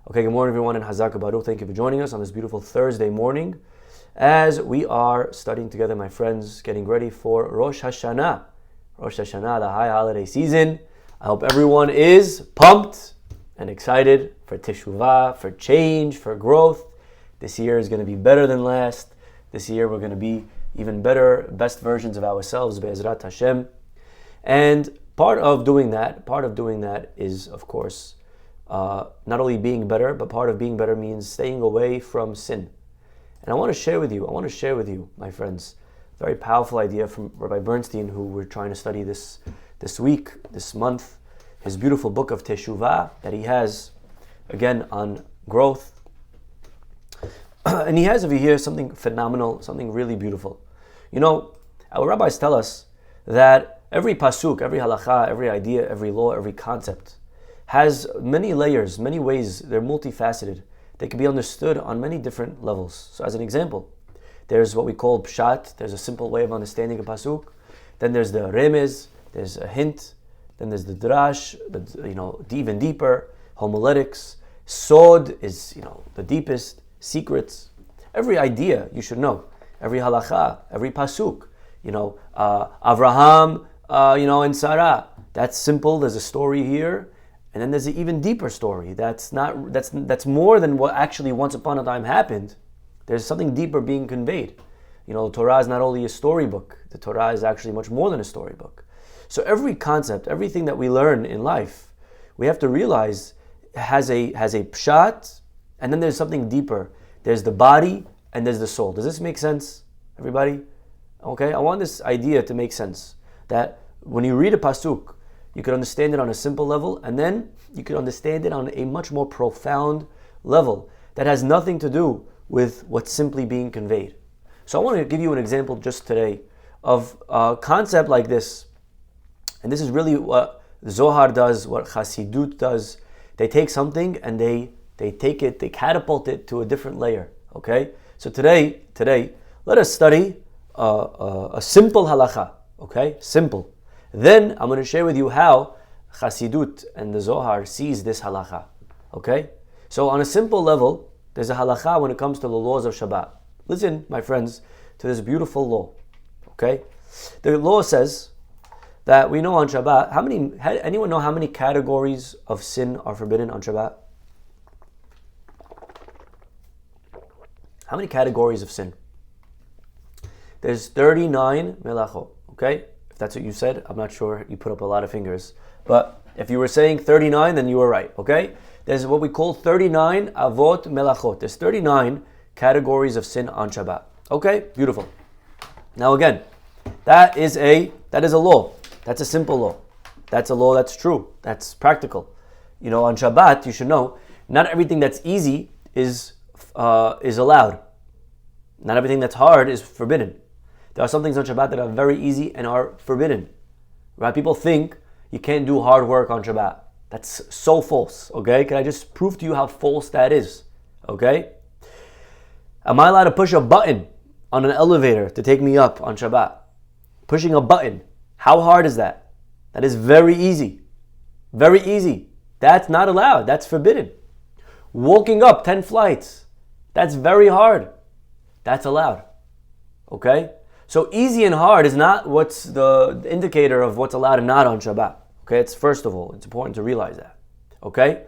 Okay, good morning everyone, and Hazak Baruch. Thank you for joining us on this beautiful Thursday morning as we are studying together, my friends, getting ready for Rosh Hashanah. Rosh Hashanah, the high holiday season. I hope everyone is pumped and excited for Teshuvah, for change, for growth. This year is going to be better than last. This year we're going to be even better, best versions of ourselves, Be'ezrat Hashem. And part of doing that is, of course, not only being better, but part of being better means staying away from sin. And I want to share with you, my friends, a very powerful idea from Rabbi Bernstein, who we're trying to study this week, this month, his beautiful book of Teshuvah that he has, again, on growth. And he has over here something phenomenal, something really beautiful. You know, our rabbis tell us that every pasuk, every halakha, every idea, every law, every concept has many layers, many ways. They're multifaceted. They can be understood on many different levels. So as an example, there's what we call pshat. There's a simple way of understanding a pasuk. Then there's the remez, there's a hint. Then there's the drash, even deeper, homiletics. Sod is, the deepest, secrets. Every idea you should know. Every halakha, every pasuk. Avraham, and Sarah. That's simple. There's a story here. And then there's an even deeper story. That's more than what actually once upon a time happened. There's something deeper being conveyed. The Torah is not only a storybook. The Torah is actually much more than a storybook. So every concept, everything that we learn in life, we have to realize has a pshat, and then there's something deeper. There's the body and there's the soul. Does this make sense, everybody? Okay, I want this idea to make sense. That when you read a pasuk, you could understand it on a simple level, and then you could understand it on a much more profound level that has nothing to do with what's simply being conveyed. So I want to give you an example just today of a concept like this. And this is really what Zohar does, what Chassidut does. They take something and they catapult it to a different layer. Okay? So today, let us study a simple halakha. Okay? Simple. Then I'm going to share with you how Chassidut and the Zohar sees this halakha. Okay? So on a simple level, there's a halakha when it comes to the laws of Shabbat. Listen, my friends, to this beautiful law. Okay? The law says that we know on Shabbat, anyone know how many categories of sin are forbidden on Shabbat? How many categories of sin? There's 39 melachot. Okay? If that's what you said, I'm not sure. You put up a lot of fingers. But if you were saying 39, then you were right, okay? There's what we call 39 avot melachot. There's 39 categories of sin on Shabbat. Okay, beautiful. Now again, that is a law. That's a simple law. That's a law that's true. That's practical. On Shabbat, you should know, not everything that's easy is allowed. Not everything that's hard is forbidden. There are some things on Shabbat that are very easy and are forbidden. Right? People think you can't do hard work on Shabbat. That's so false. Okay? Can I just prove to you how false that is? Okay? Am I allowed to push a button on an elevator to take me up on Shabbat? Pushing a button. How hard is that? That is very easy. Very easy. That's not allowed. That's forbidden. Walking up 10 flights. That's very hard. That's allowed. Okay? So easy and hard is not what's the indicator of what's allowed and not on Shabbat. Okay, it's first of all, it's important to realize that. Okay?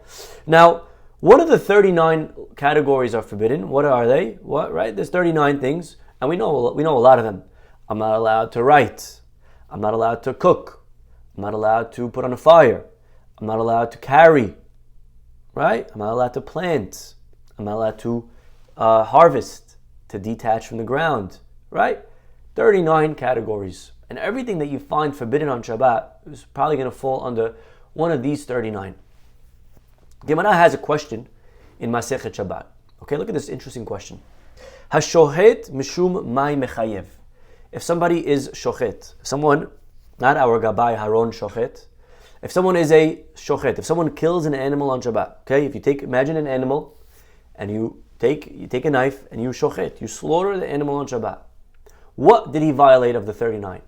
Now, what are the 39 categories are forbidden? What are they? What, right? There's 39 things, and we know a lot of them. I'm not allowed to write. I'm not allowed to cook. I'm not allowed to put on a fire. I'm not allowed to carry. Right? I'm not allowed to plant. I'm not allowed to harvest, to detach from the ground. Right? 39 categories. And everything that you find forbidden on Shabbat is probably going to fall under one of these 39. Gemara has a question in Masechet Shabbat. Okay, look at this interesting question. Hashohet mishum mai mechayev. If somebody is shochet, someone, not our Gabbai Haron shochet, if someone is a shochet, if someone kills an animal on Shabbat, okay, if you imagine an animal, and you take a knife and you shochet, you slaughter the animal on Shabbat. What did he violate of the 39?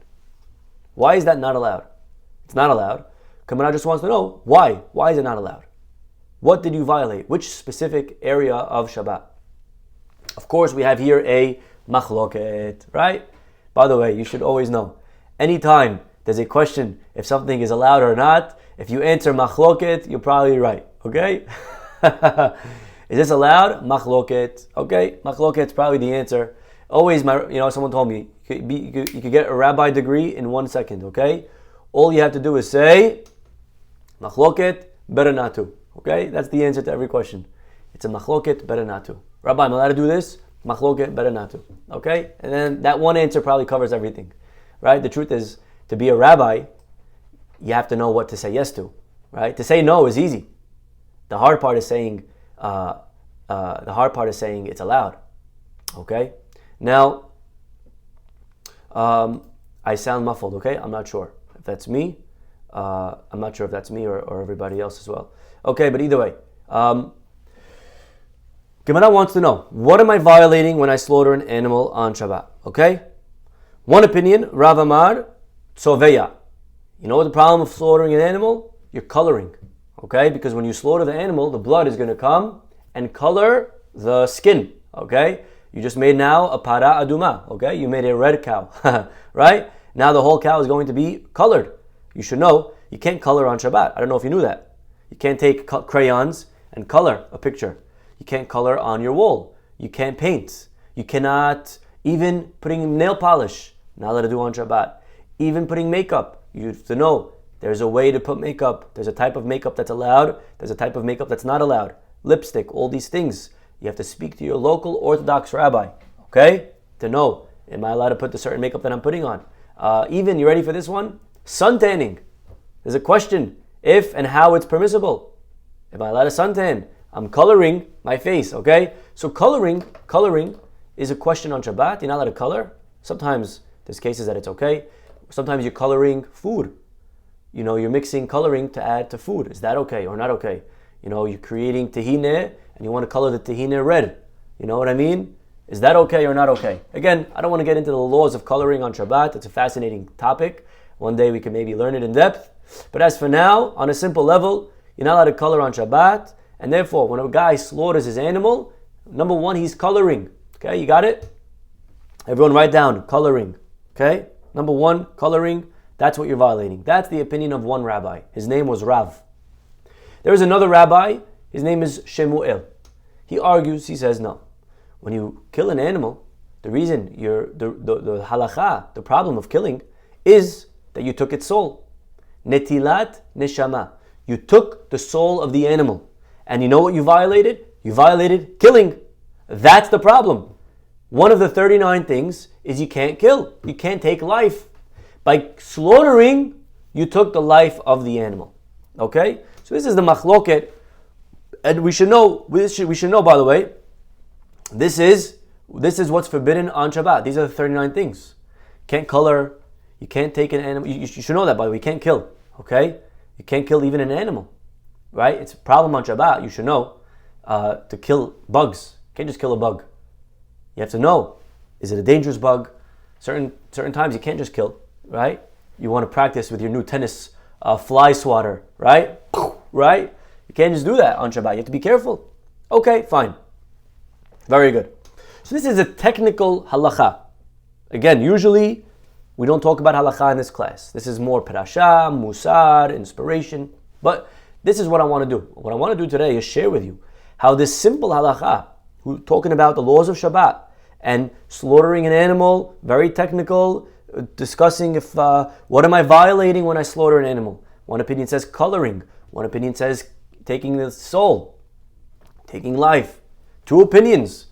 Why is that not allowed? It's not allowed. Kamara just wants to know why. Why is it not allowed? What did you violate? Which specific area of Shabbat? Of course, we have here a machloket, right? By the way, you should always know, anytime there's a question if something is allowed or not, if you answer machloket, you're probably right, okay? Is this allowed? Machloket, okay? Machloket's probably the answer. Always, someone told me, you could get a rabbi degree in 1 second, okay? All you have to do is say, machloket, better not to, okay? That's the answer to every question. It's a machloket, better not to. Rabbi, I'm allowed to do this? Machloket, better not to, okay? And then that one answer probably covers everything, right? The truth is, to be a rabbi, you have to know what to say yes to, right? To say no is easy. The hard part is saying it's allowed, okay? Now, I sound muffled, okay? I'm not sure if that's me. I'm not sure if that's me or everybody else as well. Okay, but either way, Gemara wants to know, what am I violating when I slaughter an animal on Shabbat? Okay? One opinion, Rav Amar, tzoveya. You know what the problem of slaughtering an animal? You're coloring. Okay? Because when you slaughter the animal, the blood is going to come and color the skin. Okay? You just made now a para aduma. Okay? You made a red cow. Right? Now the whole cow is going to be colored. You should know, you can't color on Shabbat. I don't know if you knew that. You can't take crayons and color a picture. You can't color on your wall. You can't paint. You cannot, even putting nail polish, not allowed to do on Shabbat. Even putting makeup. You have to know, there's a way to put makeup. There's a type of makeup that's allowed. There's a type of makeup that's not allowed. Lipstick, all these things. You have to speak to your local Orthodox rabbi, okay? To know, am I allowed to put the certain makeup that I'm putting on? Even, you ready for this one? Sun tanning. There's a question, if and how it's permissible. Am I allowed to suntan? I'm coloring my face, okay? So coloring is a question on Shabbat. You're not allowed to color. Sometimes there's cases that it's okay. Sometimes you're coloring food. You're mixing coloring to add to food. Is that okay or not okay? You're creating tahine and you want to color the tahine red. You know what I mean? Is that okay or not okay? Again, I don't want to get into the laws of coloring on Shabbat. It's a fascinating topic. One day we can maybe learn it in depth. But as for now, on a simple level, you're not allowed to color on Shabbat. And therefore, when a guy slaughters his animal, number one, he's coloring. Okay, you got it? Everyone write down, coloring. Okay? Number one, coloring. That's what you're violating. That's the opinion of one rabbi. His name was Rav. There is another rabbi. His name is Shemuel. He argues, he says, no. When you kill an animal, the reason the halacha, the problem of killing, is that you took its soul. Netilat neshama. You took the soul of the animal. And you know what you violated? You violated killing. That's the problem. One of the 39 things is you can't kill. You can't take life. By slaughtering, you took the life of the animal. Okay? So this is the machloket. And we should know, by the way, this is what's forbidden on Shabbat. These are the 39 things. Can't color. You can't take an animal. You should know that, by the way. You can't kill. Okay? You can't kill even an animal. Right? It's a problem on Shabbat, you should know, to kill bugs. You can't just kill a bug. You have to know, is it a dangerous bug? Certain times you can't just kill, right? You want to practice with your new tennis fly swatter, right? Right? You can't just do that on Shabbat. You have to be careful. Okay, fine. Very good. So this is a technical halacha. Again, usually we don't talk about halacha in this class. This is more parasha, musar, inspiration. But this is what I want to do. What I want to do today is share with you how this simple halacha, talking about the laws of Shabbat and slaughtering an animal, very technical, discussing if what am I violating when I slaughter an animal. One opinion says coloring. One opinion says taking the soul, taking life. Two opinions.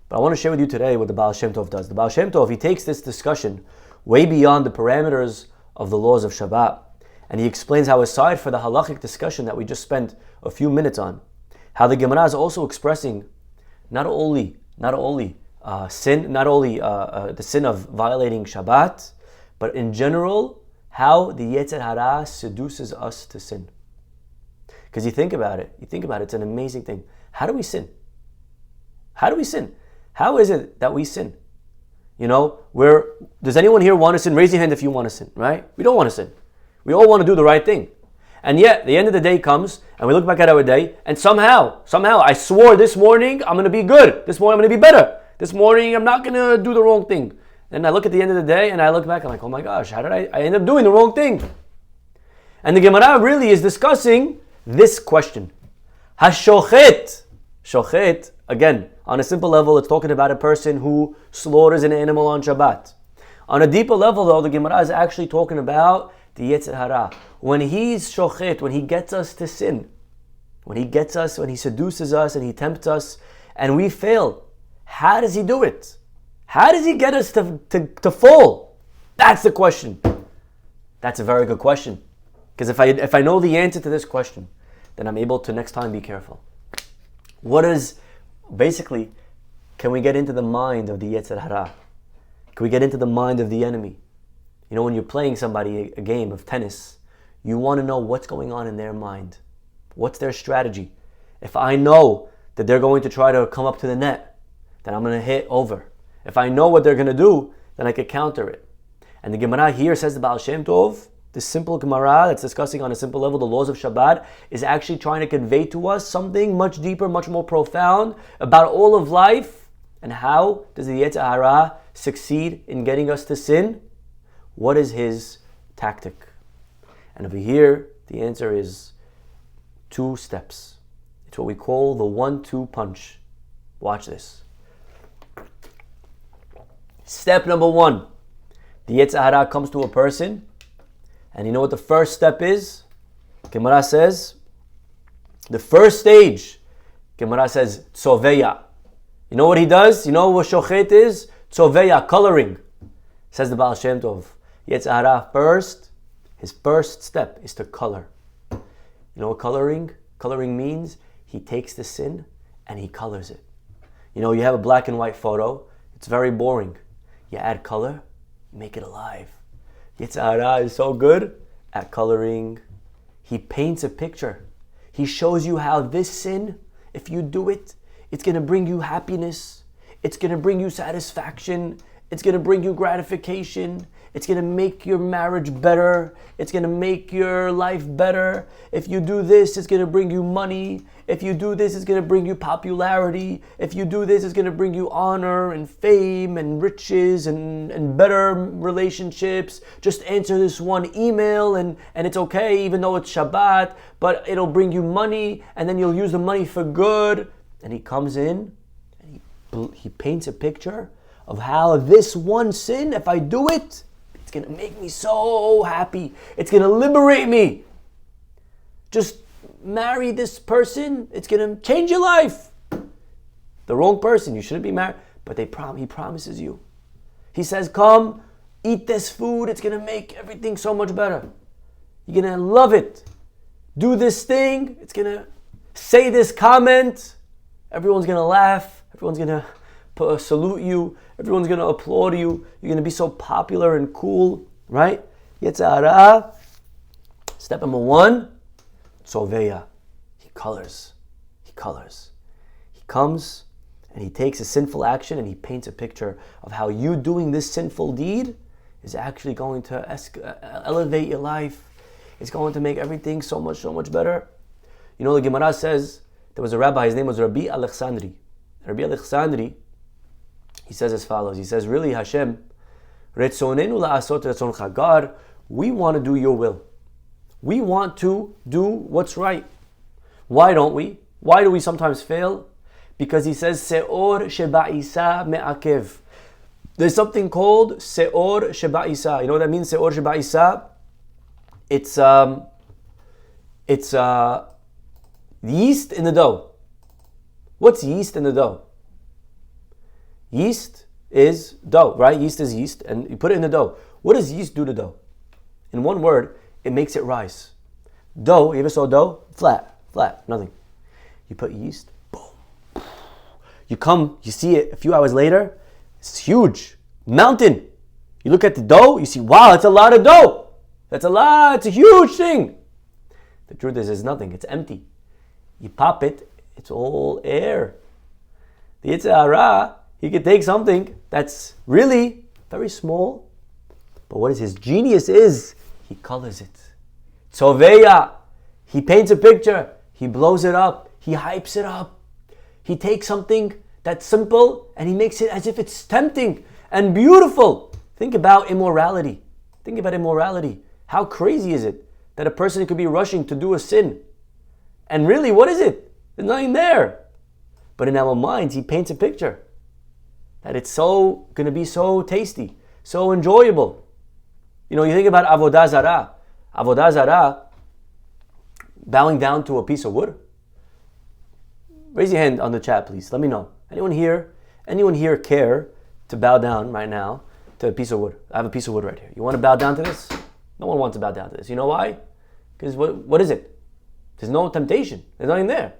But I want to share with you today what the Baal Shem Tov does. The Baal Shem Tov, he takes this discussion way beyond the parameters of the laws of Shabbat. And he explains how, aside for the halachic discussion that we just spent a few minutes on, how the Gemara is also expressing not only the sin of violating Shabbat, but in general, how the Yetzer Hara seduces us to sin. Because you think about it, it's an amazing thing. How do we sin? How do we sin? How is it that we sin? Does anyone here want to sin? Raise your hand if you want to sin, right? We don't want to sin. We all want to do the right thing. And yet, the end of the day comes, and we look back at our day, and somehow, I swore this morning I'm going to be good. This morning I'm going to be better. This morning I'm not going to do the wrong thing. And I look at the end of the day, and I look back, I'm like, oh my gosh, how did I end up doing the wrong thing? And the Gemara really is discussing this question. Hashochet. Shochet, again, on a simple level, it's talking about a person who slaughters an animal on Shabbat. On a deeper level, though, the Gemara is actually talking about the Yetzer Hara. When he's shochet, when he gets us to sin, when he seduces us and he tempts us and we fail, how does he do it? How does he get us to fall? That's the question. That's a very good question. Because if I know the answer to this question, then I'm able to next time be careful. Can we get into the mind of the Yetzer Hara? Can we get into the mind of the enemy? You know, when you're playing somebody a game of tennis, you want to know what's going on in their mind. What's their strategy? If I know that they're going to try to come up to the net, then I'm going to hit over. If I know what they're going to do, then I could counter it. And the Gemara here says the Baal Shem Tov, this simple Gemara that's discussing on a simple level the laws of Shabbat, is actually trying to convey to us something much deeper, much more profound about all of life. And how does the Yetzer Hara succeed in getting us to sin? What is his tactic? And over here, the answer is 2 steps. It's what we call the 1-2 punch. Watch this. Step number 1. The Yetzer Hara comes to a person, and you know what the first step is? Gemara says, the first stage, Gemara says, tzoveya. You know what he does? You know what shochet is? Tzoveya, coloring. Says the Baal Shem Tov. Yetzer Hara his first step is to color. You know what coloring? Coloring means he takes the sin and he colors it. You know, you have a black and white photo. It's very boring. You add color, you make it alive. Yetzer Hara is so good at coloring. He paints a picture. He shows you how this sin, if you do it, it's going to bring you happiness. It's going to bring you satisfaction. It's going to bring you gratification. It's going to make your marriage better. It's going to make your life better. If you do this, it's going to bring you money. If you do this, it's going to bring you popularity. If you do this, it's going to bring you honor and fame and riches and better relationships. Just answer this one email and it's okay, even though it's Shabbat, but it'll bring you money and then you'll use the money for good. And he comes in and he paints a picture of how this one sin, if I do it, it's going to make me so happy. It's going to liberate me. Just marry this person. It's going to change your life. The wrong person. You shouldn't be married. But he promises you. He says, come, eat this food. It's going to make everything so much better. You're going to love it. Do this thing. It's going to say this comment. Everyone's going to laugh. Everyone's going to salute you. Everyone's going to applaud you. You're going to be so popular and cool, right? Yetzer Hara. Step number 1, tzoveya. He colors. He comes and he takes a sinful action and he paints a picture of how you doing this sinful deed is actually going to elevate your life. It's going to make everything so much better. You know, the Gemara says, there was a rabbi, his name was Rabbi Alexandri. Rabbi Alexandri, he says as follows. He says, really, Hashem, Retzonenu la'asot retzoncha. God, we want to do your will. We want to do what's right. Why don't we? Why do we sometimes fail? Because he says, Se'or sheba'isa me'akev. There's something called Se'or sheba'isa. You know what that means, Se'or sheba'isa? It's yeast in the dough. What's yeast in the dough? Yeast is dough, right? Yeast is yeast, and you put it in the dough. What does yeast do to dough? In one word, it makes it rise. Dough, you ever saw dough? Flat, nothing. You put yeast, boom. You see it a few hours later, it's huge, mountain. You look at the dough, you see, wow, that's a lot of dough. It's a huge thing. The truth is, it's nothing, it's empty. You pop it, it's all air. The Yetzer Hara, he could take something that's really very small, but what his genius is, he colors it. Tzoveya, He paints a picture. He blows it up. He hypes it up. He takes something that's simple and he makes it as if it's tempting and beautiful. Think about immorality. Think about immorality. How crazy is it that a person could be rushing to do a sin? And really, what is it? There's nothing there. But in our minds, he paints a picture that it's so going to be so tasty, so enjoyable. You know, you think about avodah zarah. Avodah zarah, bowing down to a piece of wood. Raise your hand on the chat, please. Let me know. Anyone here care to bow down right now to a piece of wood? I have a piece of wood right here. You want to bow down to this? No one wants to bow down to this. You know why? Because what is it? There's no temptation. There's nothing there.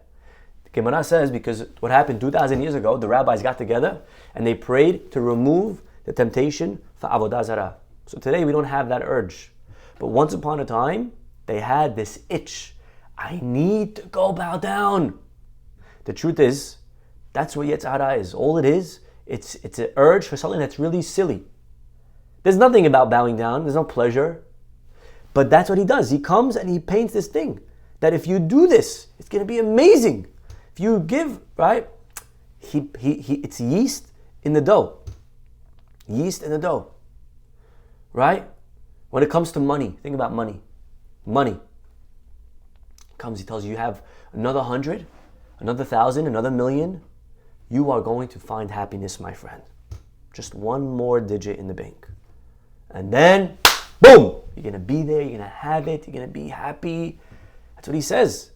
The Gemara says because what happened 2,000 years ago, the rabbis got together and they prayed to remove the temptation for avodah zarah. So today we don't have that urge. But once upon a time, they had this itch. I need to go bow down. The truth is, that's what Yetzer Hara is. All it is, it's an urge for something that's really silly. There's nothing about bowing down. There's no pleasure. But that's what he does. He comes and he paints this thing. That if you do this, it's going to be amazing. If you give, right? It's yeast in the dough. Yeast in the dough. Right? When it comes to money, think about money. Money. He tells you have another 100, another 1,000, another million. You are going to find happiness, my friend. Just one more digit in the bank. And then, boom! You're going to be there, you're going to have it, you're going to be happy. That's what he says.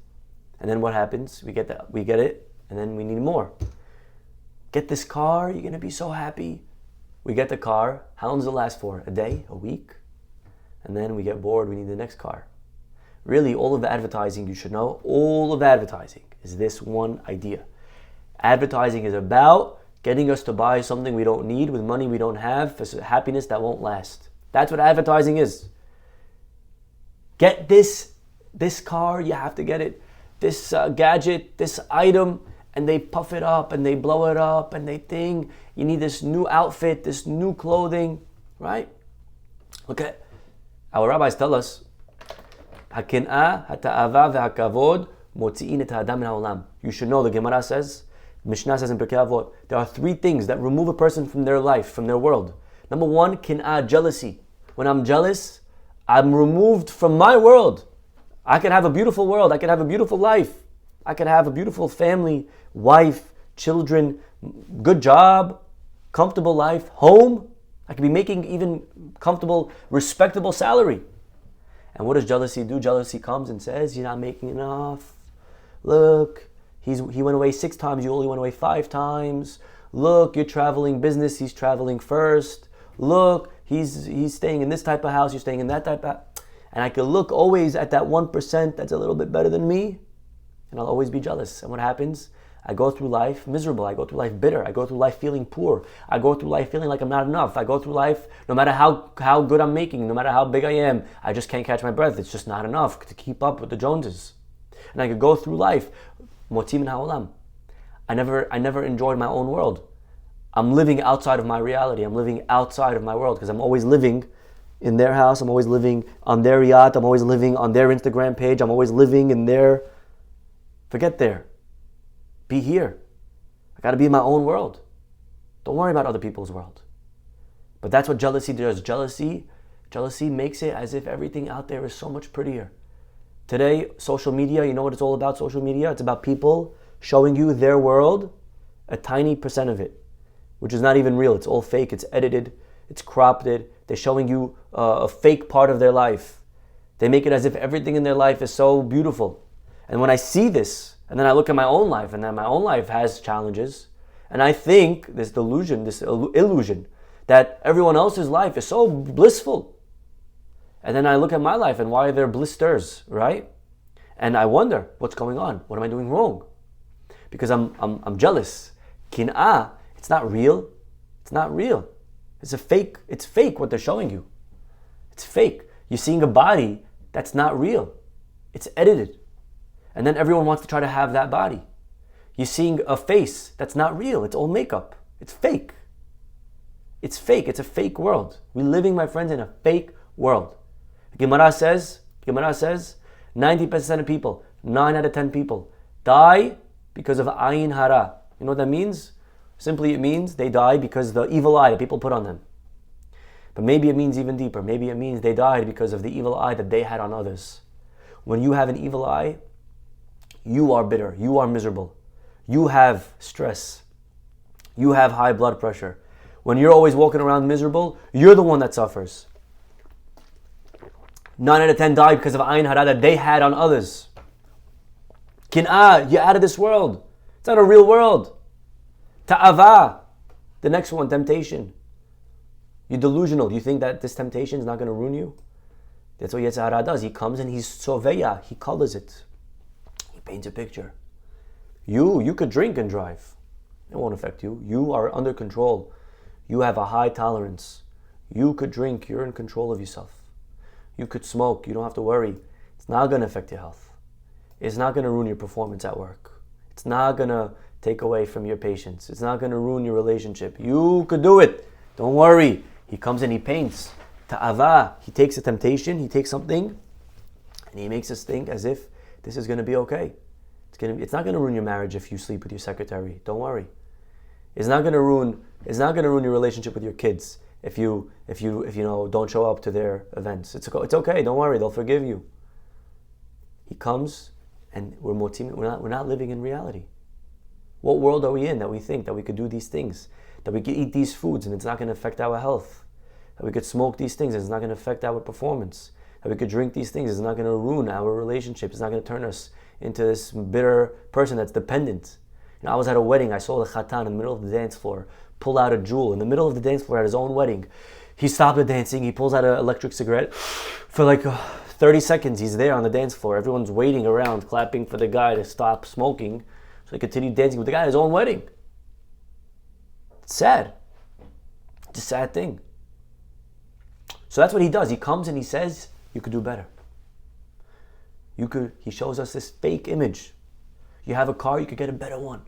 And then what happens? We get it, and then we need more. Get this car, you're going to be so happy. We get the car. How long does it last for? A day? A week? And then we get bored, we need the next car. Really, all of the advertising you should know, all of advertising is this one idea. Advertising is about getting us to buy something we don't need with money we don't have for happiness that won't last. That's what advertising is. Get this car, you have to get it. This gadget, this item, and they puff it up and they blow it up and they think you need this new outfit, this new clothing, right? Look at our rabbis tell us, "Hakin'ah, hata'ava ve'hakavod motzi'in et ha'adam min ha'olam." You should know, the Gemara says, Mishnah says in Pirkei Avot, there are three things that remove a person from their life, from their world. Number one, kin'ah, jealousy. When I'm jealous, I'm removed from my world. I can have a beautiful world. I can have a beautiful life. I can have a beautiful family, wife, children, good job, comfortable life, home. I could be making even comfortable, respectable salary. And what does jealousy do? Jealousy comes and says, you're not making enough. Look, he went away 6 times, you only went away 5 times. Look, you're traveling business, he's traveling first. Look, he's staying in this type of house, you're staying in that type of house. And I could look always at that 1% that's a little bit better than me, and I'll always be jealous. And what happens? I go through life miserable. I go through life bitter. I go through life feeling poor. I go through life feeling like I'm not enough. I go through life, no matter how good I'm making, no matter how big I am, I just can't catch my breath. It's just not enough to keep up with the Joneses. And I could go through life, motim min ha'olam. I never enjoyed my own world. I'm living outside of my reality. I'm living outside of my world because I'm always living in their house. I'm always living on their yacht. I'm always living on their Instagram page. I'm always living in their... Forget there. Be here. I got to be in my own world. Don't worry about other people's world. But that's what jealousy does. Jealousy makes it as if everything out there is so much prettier. Today, social media, you know what it's all about, social media? It's about people showing you their world, a tiny percent of it, which is not even real. It's all fake. It's edited. It's cropped. They're showing you a fake part of their life. They make it as if everything in their life is so beautiful. And when I see this, and then I look at my own life, and then my own life has challenges, and I think this illusion that everyone else's life is so blissful. And then I look at my life, and why are there blisters, right? And I wonder, what's going on? What am I doing wrong? Because I'm jealous. Kin'ah, it's not real. It's not real. It's fake what they're showing you. It's fake. You're seeing a body that's not real. It's edited. And then everyone wants to try to have that body. You're seeing a face that's not real. It's all makeup. It's fake. It's fake. It's a fake world. We're living, my friends, in a fake world. Gemara says 90% of people, 9 out of 10 people, die because of ayin hara. You know what that means? Simply it means they die because of the evil eye that people put on them. But maybe it means even deeper. Maybe it means they died because of the evil eye that they had on others. When you have an evil eye, you are bitter, you are miserable, you have stress, you have high blood pressure. When you're always walking around miserable, you're the one that suffers. 9 out of 10 die because of ayin hara that they had on others. Kin'ah, you're out of this world. It's not a real world. Ta'ava, the next one, temptation. You're delusional. You think that this temptation is not going to ruin you? That's what Yetzer Hara does. He comes and he's soveya. He colors it. He paints a picture. You could drink and drive. It won't affect you. You are under control. You have a high tolerance. You could drink. You're in control of yourself. You could smoke. You don't have to worry. It's not going to affect your health. It's not going to ruin your performance at work. It's not going to take away from your patience. It's not going to ruin your relationship. You could do it. Don't worry. He comes and he paints. Ta'ava. He takes a temptation. He takes something and he makes us think as if this is going to be okay. It's not going to ruin your marriage if you sleep with your secretary. Don't worry. It's not going to ruin your relationship with your kids if you don't show up to their events. It's okay. Don't worry. They'll forgive you. He comes and we're not living in reality. What world are we in that we think that we could do these things, that we could eat these foods and it's not going to affect our health, that we could smoke these things and it's not going to affect our performance, that we could drink these things, it's not going to ruin our relationship, it's not going to turn us into this bitter person that's dependent. I was at a wedding, I saw the khatan in the middle of the dance floor pull out a jewel in the middle of the dance floor at his own wedding. He stopped the dancing, he pulls out an electric cigarette for like 30 seconds. He's there on the dance floor. Everyone's waiting around, clapping for the guy to stop smoking so he continued dancing with the guy at his own wedding. It's sad. It's a sad thing. So that's what he does. He comes and he says, you could do better. He shows us this fake image. You have a car, you could get a better one.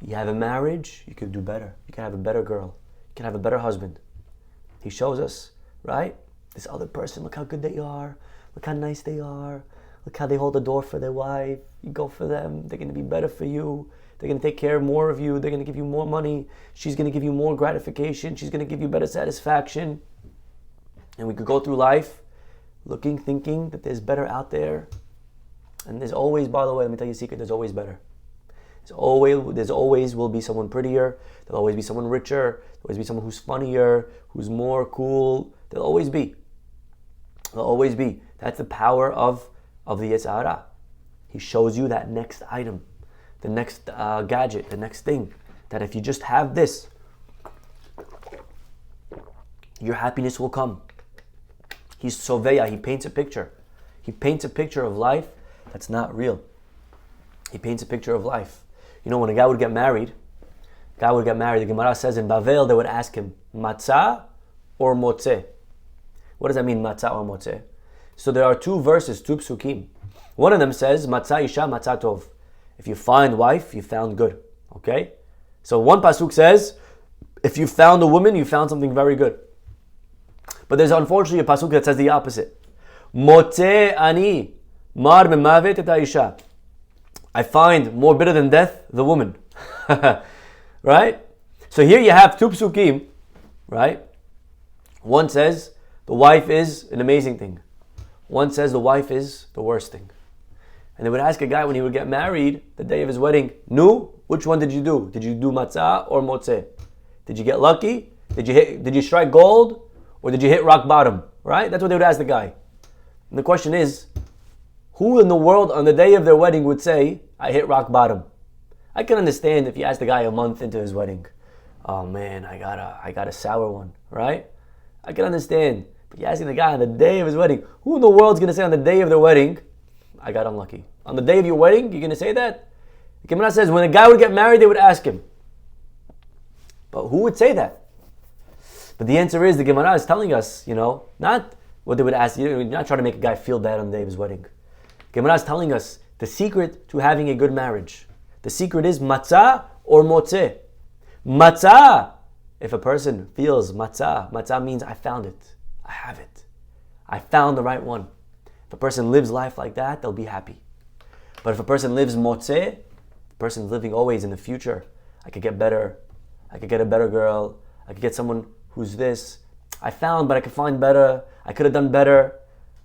You have a marriage, you could do better. You can have a better girl. You can have a better husband. He shows us, right? This other person, look how good they are. Look how nice they are. Look how they hold the door for their wife. You go for them. They're going to be better for you. They're going to take care more of you. They're going to give you more money. She's going to give you more gratification. She's going to give you better satisfaction. And we could go through life looking, thinking that there's better out there. And there's always, by the way, let me tell you a secret, there's always better. There's always will be someone prettier. There'll always be someone richer. There'll always be someone who's funnier, who's more cool. There'll always be. There'll always be. That's the power of the Yetzer Hara. He shows you that next item, the next gadget, the next thing. That if you just have this, your happiness will come. He's soveya. He paints a picture. He paints a picture of life that's not real. He paints a picture of life. You know, when a guy would get married, the Gemara says in Bavel, they would ask him, matzah or motzeh? What does that mean, matzah or motzeh? So there are two verses, two psukim. One of them says, matzah isha, matzah tov. If you find wife, you found good. Okay? So one pasuk says, if you found a woman, you found something very good. But there's unfortunately a pasuk that says the opposite. Motzeh ani, mar memavet et isha. I find more bitter than death, the woman. Right? So here you have two psukim, right? One says the wife is an amazing thing. One says the wife is the worst thing. And they would ask a guy when he would get married, the day of his wedding, "Nu, which one did you do? Did you do matzah or motzeh? Did you get lucky? Did you strike gold? Or did you hit rock bottom?" Right? That's what they would ask the guy. And the question is, who in the world on the day of their wedding would say, I hit rock bottom? I can understand if you ask the guy a month into his wedding, oh man, I got a sour one, right? I can understand. But you're asking the guy on the day of his wedding, who in the world's going to say on the day of their wedding, I got unlucky? On the day of your wedding, you're going to say that? The Gemara says when a guy would get married, they would ask him. But who would say that? But the answer is, the Gemara is telling us, not what they would ask. You're not trying to make a guy feel bad on the day of his wedding. Gemara is telling us the secret to having a good marriage. The secret is matzah or motzeh. Matzah. If a person feels matzah means I found it. I have it. I found the right one. If a person lives life like that, they'll be happy. But if a person lives motzeh, the person's living always in the future. I could get better. I could get a better girl. I could get someone who's this. I found, but I could find better. I could have done better.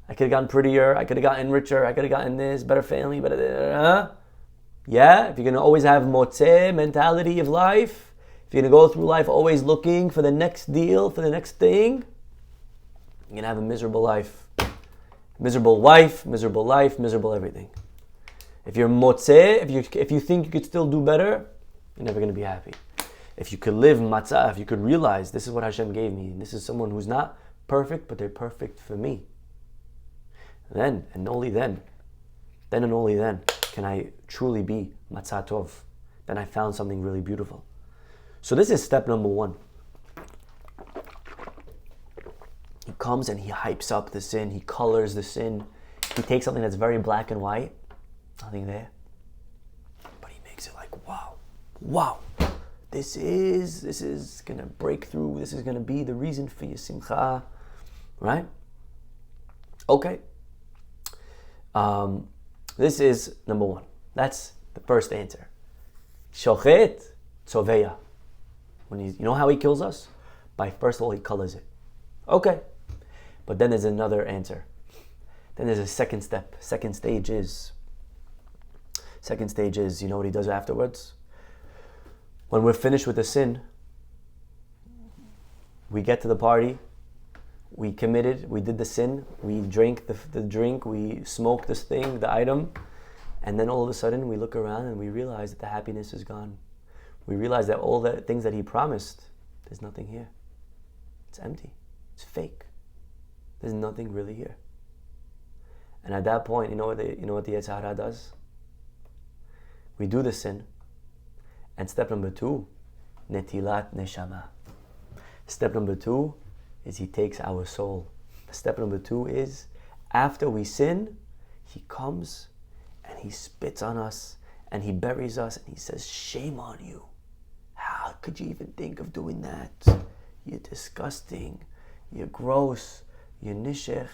I could have gotten prettier. I could have gotten richer. I could have gotten this, better family, better. Yeah, if you're going to always have motzeh mentality of life, if you're going to go through life always looking for the next deal, for the next thing, you're going to have a miserable life. Miserable wife, miserable life, miserable everything. If you're motzeh, if you think you could still do better, you're never going to be happy. If you could live matzah, if you could realize this is what Hashem gave me, this is someone who's not perfect, but they're perfect for me, then and only then and only then can I truly be matzah tov. Then I found something really beautiful. So this is step number 1. He comes and he hypes up the sin, he colors the sin, he takes something that's very black and white, nothing there, but he makes it like, wow, this is gonna break through, this is gonna be the reason for your simcha, right? Okay. This is number 1. That's the first answer. Shochet tzoveya. You know how he kills us? By first of all, he colors it. Okay. But then there's another answer. Then there's a second step. Second stage is, you know what he does afterwards? When we're finished with the sin, we get to the party, we committed, we did the sin, we drank the drink, we smoked this thing, the item, and then all of a sudden we look around and we realize that the happiness is gone. We realize that all the things that he promised, there's nothing here. It's empty. It's fake. There's nothing really here. And at that point, you know what the Yetzer Hara does? We do the sin. And step number 2, netilat neshama. Step number 2 is he takes our soul. Step number 2 is after we sin, he comes and he spits on us and he buries us and he says, shame on you. How could you even think of doing that? You're disgusting. You're gross. You're nishech.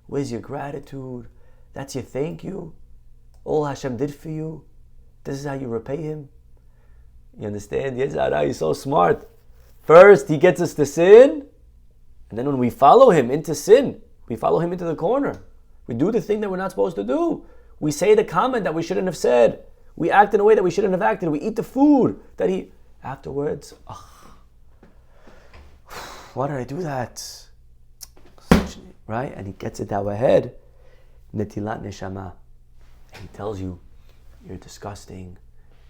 Where's your gratitude? That's your thank you? All Hashem did for you? This is how you repay him? You understand? Yes, he's so smart. First, he gets us to sin. And then when we follow him into sin, we follow him into the corner. We do the thing that we're not supposed to do. We say the comment that we shouldn't have said. We act in a way that we shouldn't have acted. We eat the food that he... Afterwards, why did I do that? Right? And he gets it our head. Netilat neshama. And he tells you, you're disgusting.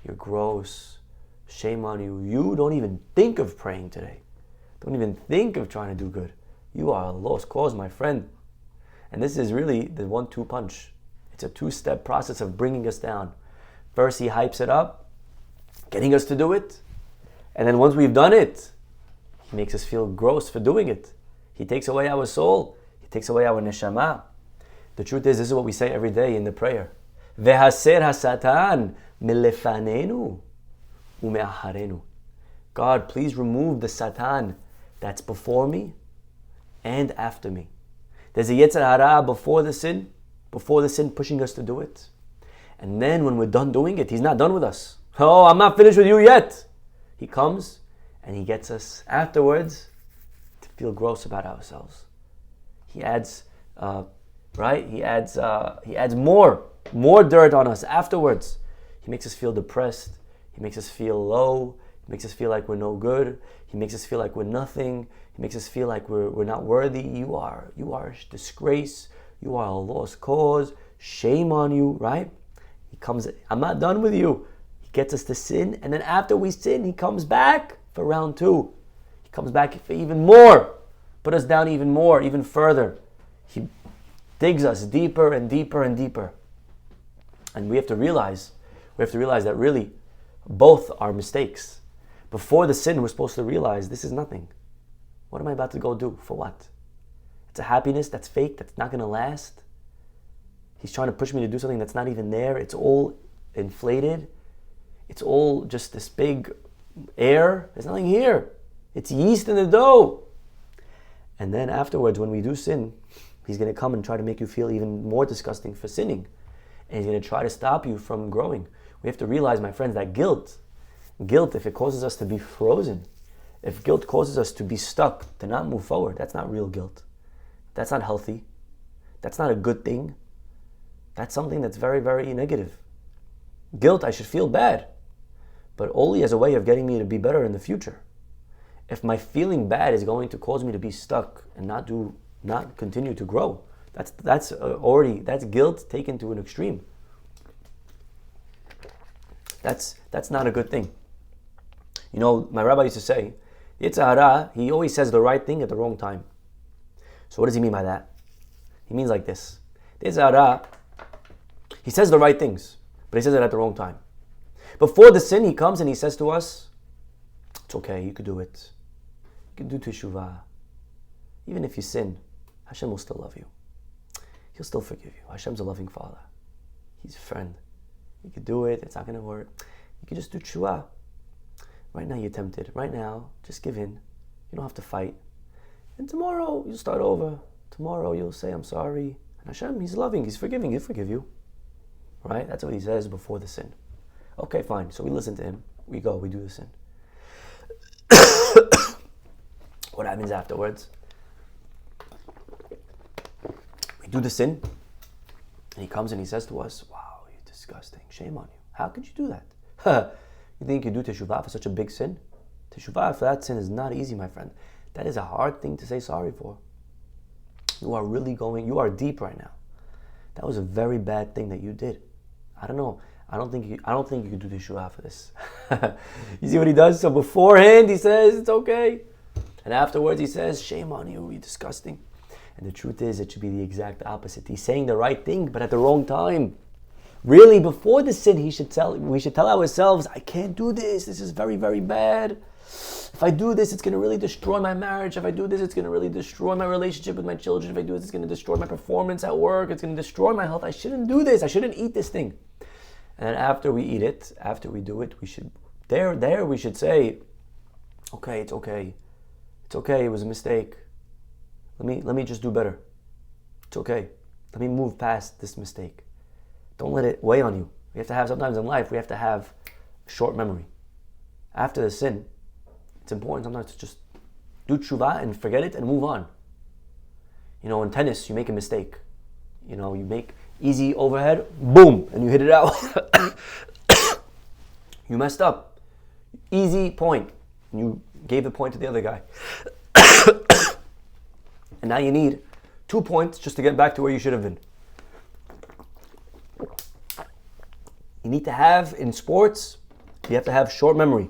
You're gross. Shame on you. You don't even think of praying today. Don't even think of trying to do good. You are a lost cause, my friend. And this is really the 1-2 punch. It's a 2-step process of bringing us down. First, he hypes it up, getting us to do it. And then once we've done it, he makes us feel gross for doing it. He takes away our soul. He takes away our neshama. The truth is, this is what we say every day in the prayer. Vehaser hasatan milefanenu ume'acharenu. God, please remove the Satan that's before me and after me. There's a Yetzer Hara before the sin pushing us to do it. And then when we're done doing it, he's not done with us. Oh, I'm not finished with you yet. He comes and he gets us afterwards to feel gross about ourselves. He adds, He adds more dirt on us afterwards. He makes us feel depressed. He makes us feel low. He makes us feel like we're no good. He makes us feel like we're nothing. He makes us feel like we're not worthy. You are a disgrace. You are a lost cause. Shame on you, right? He comes, I'm not done with you. He gets us to sin, and then after we sin, he comes back for round 2. He comes back for even more. Put us down even more, even further. He digs us deeper and deeper and deeper. And we have to realize that really both are mistakes. Before the sin, we're supposed to realize this is nothing. What am I about to go do? For what? It's a happiness that's fake, that's not going to last. He's trying to push me to do something that's not even there. It's all inflated. It's all just this big air. There's nothing here. It's yeast in the dough. And then afterwards, when we do sin, He's going to come and try to make you feel even more disgusting for sinning. And he's going to try to stop you from growing. We have to realize, my friends, that guilt, if it causes us to be frozen, if guilt causes us to be stuck, to not move forward, that's not real guilt. That's not healthy. That's not a good thing. That's something that's very, very negative. Guilt, I should feel bad, but only as a way of getting me to be better in the future. If my feeling bad is going to cause me to be stuck and not continue to grow, that's guilt taken to an extreme. That's not a good thing. You know, my rabbi used to say, Yetzer Hara, he always says the right thing at the wrong time. So what does he mean by that? He means like this. Yetzer Hara, he says the right things, but he says it at the wrong time. Before the sin, he comes and he says to us, it's okay, you could do it. You can do Teshuvah. Even if you sin, Hashem will still love you. He'll still forgive you. Hashem's a loving Father. He's a friend. You could do it. It's not going to hurt. You could just do Teshuvah. Right now you're tempted. Right now, just give in. You don't have to fight. And tomorrow you'll start over. Tomorrow you'll say, I'm sorry. And Hashem, He's loving. He's forgiving. He'll forgive you. Right? That's what He says before the sin. Okay, fine. So we listen to Him. We go. We do the sin. What happens afterwards? We do the sin, and He comes and He says to us, wow, you're disgusting. Shame on you. How could you do that? You think you do Teshuvah for such a big sin? Teshuvah for that sin is not easy, my friend. That is a hard thing to say sorry for. You are deep right now. That was a very bad thing that you did. I don't know. I don't think you could do Teshuvah for this. You see what He does? So beforehand, He says, it's okay. And afterwards, He says, shame on you, you're disgusting. And the truth is, it should be the exact opposite. He's saying the right thing, but at the wrong time. Really, before the sin, we should tell ourselves, I can't do this. This is very, very bad. If I do this, it's going to really destroy my marriage. If I do this, it's going to really destroy my relationship with my children. If I do this, it's going to destroy my performance at work. It's going to destroy my health. I shouldn't do this. I shouldn't eat this thing. And after we eat it, after we do it, we should say, okay, it's okay. It's okay, it was a mistake. Let me just do better. It's okay. Let me move past this mistake. Don't let it weigh on you. We have to have, sometimes in life, we have to have short memory. After the sin, it's important sometimes to just do teshuvah and forget it and move on. You know, in tennis, you make a mistake. You know, you make easy overhead, boom, and you hit it out. You messed up. Easy point. And you gave the point to the other guy. And now you need 2 points just to get back to where you should have been. You need to have, in sports, you have to have short memory.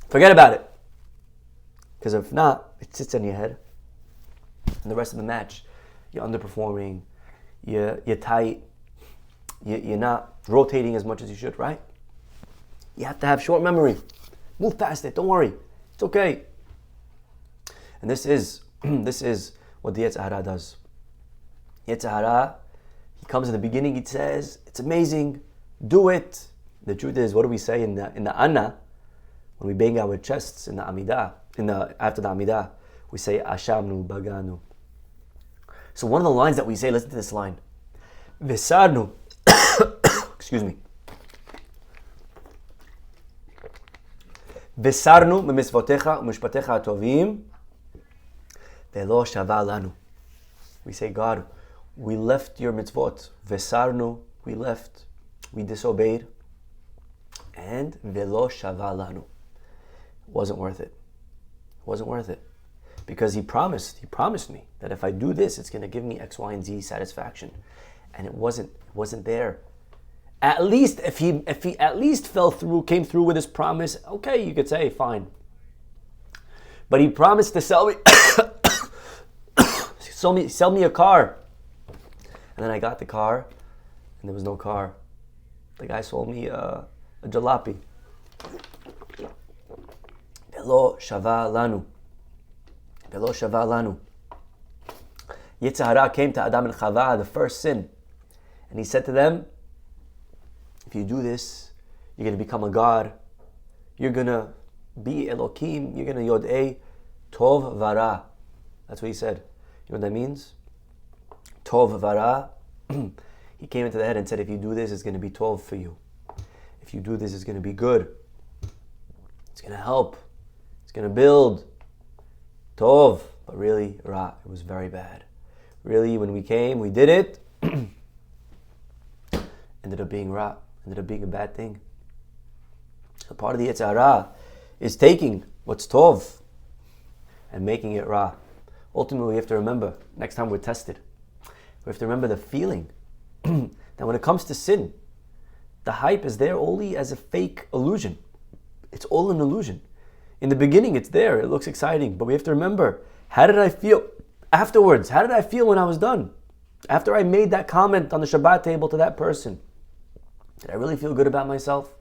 Forget about it. Because if not, it sits in your head. And the rest of the match, you're underperforming, you're tight, you're not rotating as much as you should, right? You have to have short memory. Move past it, don't worry. It's okay. And this is what the Yetzer Hara does. Yetzer Hara, he comes in the beginning, he says, it's amazing, do it. The truth is, what do we say in the Anna? When we bang our chests in the Amidah, after the Amidah, we say, Ashamnu Baganu. So one of the lines that we say, listen to this line. Vesarnu, excuse me. Vesarnu memisvotecha umishpatecha atovim velo shava lanu. We say, God, we left your mitzvot. Vesarnu, we left, we disobeyed, and velo shava lanu. It wasn't worth it. It wasn't worth it. Because he promised me that if I do this, it's going to give me X, Y, and Z satisfaction. And it wasn't there. At least if he at least came through with his promise, okay, you could say, fine. But he promised to sell me a car. And then I got the car, and there was no car. The guy sold me a jalopy. Velo shava lanu. Velo shava lanu. Yetzer Hara came to Adam and Chava, the first sin, and he said to them, if you do this, you're going to become a god. You're going to be Elohim. You're going to Yod'ei Tov Vara. That's what he said. You know what that means? Tov vara. He came into the head and said, if you do this, it's going to be tov for you. If you do this, it's going to be good. It's going to help. It's going to build. Tov. But really, ra. It was very bad. Really, when we came, we did it. Ended up being ra. Ended up being a bad thing. So part of the Yetzer Hara is taking what's tov and making it ra. Ultimately, we have to remember, next time we're tested, we have to remember the feeling that when it comes to sin, the hype is there only as a fake illusion. It's all an illusion. In the beginning, it's there. It looks exciting. But we have to remember, how did I feel afterwards? How did I feel when I was done? After I made that comment on the Shabbat table to that person, did I really feel good about myself?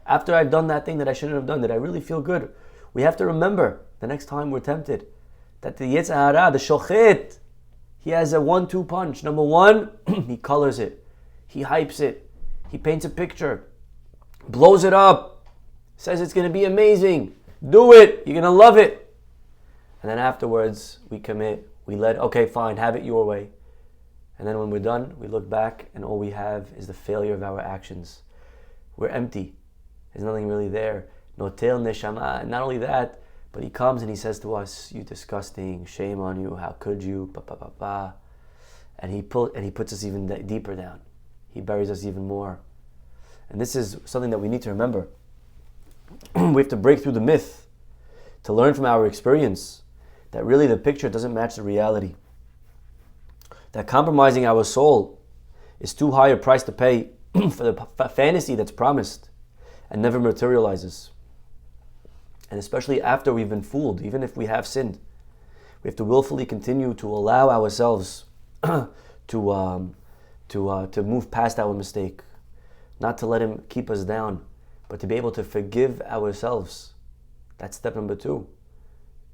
After I've done that thing that I shouldn't have done, did I really feel good? We have to remember, the next time we're tempted, that the Yetzer Hara, the Shochet, he has a 1-2 punch. Number one, he colors it. He hypes it. He paints a picture. Blows it up. Says it's going to be amazing. Do it. You're going to love it. And then afterwards, we commit. We let, okay, fine, have it your way. And then when we're done, we look back and all we have is the failure of our actions. We're empty. There's nothing really there. Notel neshama. And not only that, but he comes and he says to us, you disgusting, shame on you, how could you, And he puts us even deeper down. He buries us even more. And this is something that we need to remember. We have to break through the myth to learn from our experience that really the picture doesn't match the reality. That compromising our soul is too high a price to pay for the fantasy that's promised and never materializes. And especially after we've been fooled, even if we have sinned, we have to willfully continue to allow ourselves to move past our mistake, not to let him keep us down, but to be able to forgive ourselves. That's step number 2.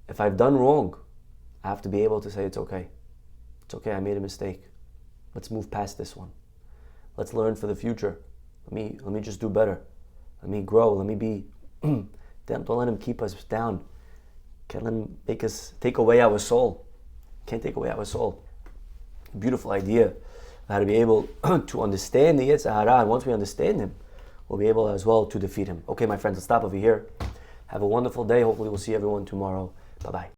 If I've done wrong, I have to be able to say it's okay. It's okay, I made a mistake. Let's move past this one. Let's learn for the future. Let me just do better. Let me grow. Let me be. Don't let him keep us down. Can't let him take away our soul. Can't take away our soul. Beautiful idea of how to be able to understand the Yetzer Hara, and once we understand him, we'll be able as well to defeat him. Okay, my friends, let's stop over here. Have a wonderful day. Hopefully we'll see everyone tomorrow. Bye-bye.